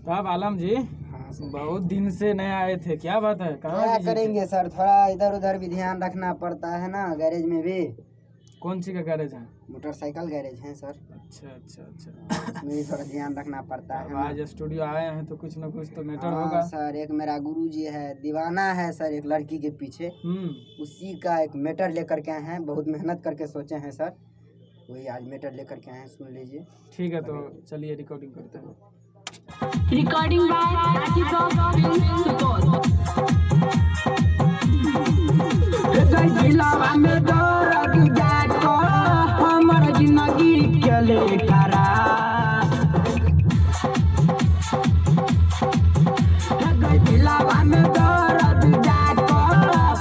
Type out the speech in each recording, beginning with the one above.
तब आलम जी, हाँ सर। बहुत दिन से नहीं आए थे, क्या बात है? कहाँ क्या बिजी थे? करेंगे सर, थोड़ा इधर उधर भी ध्यान रखना पड़ता है ना, गैरेज में भी। कौन सी का गैरेज है? मोटरसाइकिल गैरेज है सर। अच्छा अच्छा अच्छा। उसमें भी थोड़ा ध्यान रखना पड़ता है अब ना। आज स्टूडियो आए हैं तो कुछ न कुछ तो मैटर हाँ होगा। सर, एक मेरा गुरुजी है, दीवाना है सर एक लड़की के पीछे। उसी का एक मैटर लेकर के आए हैं, बहुत मेहनत करके सोचे हैं सर, वही आज मैटर लेकर के आए हैं, सुन लीजिए। ठीक है, तो चलिए रिकॉर्डिंग करते हैं। Recording by Atticus Film Support. जिलावा में दौड़ जाको हमर जिंदगी के लेकरा जिलावा में दौड़ जाको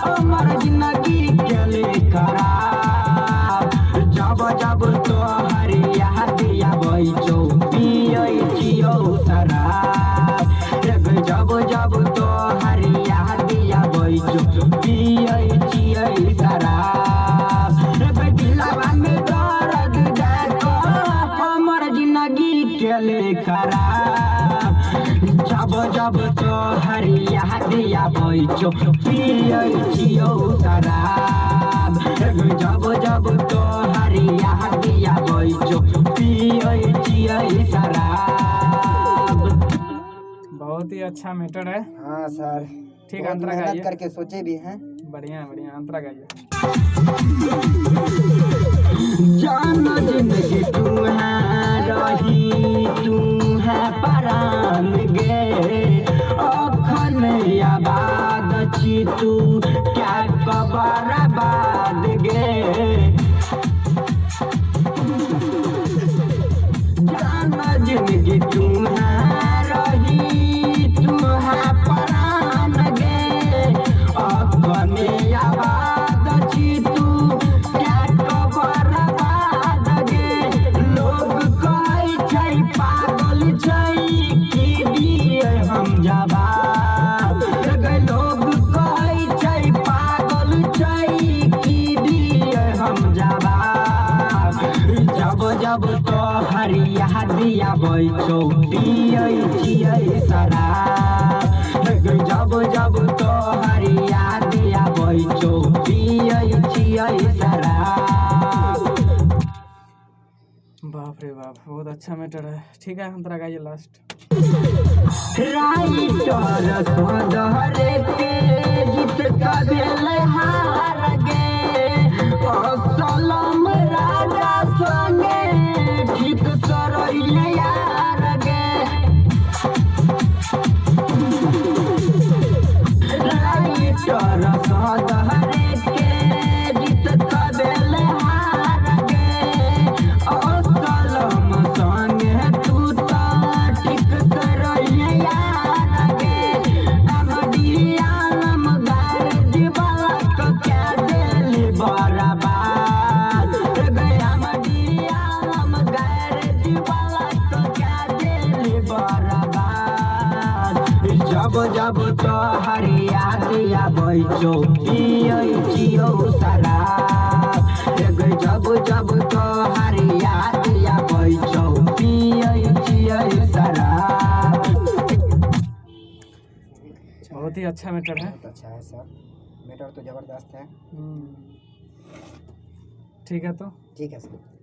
हमर जिंदगी के लेकरा जब जब तो हरिया दिया बैचो पियो जियो शराब जब जब तो हरिया दिया बैचो पियो जियो शराब दिलावा में दर्द जाको हमर जिंदगी के लेकरा जब जब तो हरिया दिया बैचो पियो जियो शराब जब जब तो हरिया दिया बैचो पियो जियो शराब। बहुत ही अच्छा मैटर है। हाँ सर, ठीक है, बहुत अंतरा मेहनत गाइए। करके सोचे भी हैं। बढ़िया बढ़िया, अंतरा गाइए। जान जिंदगी तू है रही, तू है परान गे अखन आबाद छी तू क्या कबर बाद गे जान जिंदगी तू है रही, तू है परान गे अखन आबाद छी तू क्या कबर बाद गे लोग कहै छै पागल छै कि दिए हम जवाब लोग कहै छै पागल छै कि दिए हम जवाब जब जब तो हरिया दिया बैचो पियै छियै शराब जब जब तो हरिया दिया बैचो पियै छियै शराब। बाप रे बाप, बहुत अच्छा मैटर है। ठीक है, अंतरा गाइए लास्ट। राइटर सोदहरे के जीत का भेल हार गे असलम राजा संगे ठीक सरैया यार गे राइटर सोदहरे के जीत का भेल हार गे असलम संगे तू तो ठीक सरैया यार गे अमडियालम गारज वाला को क्या दिल बर्बाद अमडियालम गारज वाला को क्या दिल बर्बाद जब जब तो हरिया दिया बैचो पियो जियो शराब जब जब तो हरिया दिया बैचो पियो जियो शराब। बहुत ही अच्छा मैटर है। बहुत अच्छा है सर, मैटर तो जबरदस्त है। ठीक है, तो ठीक है सर।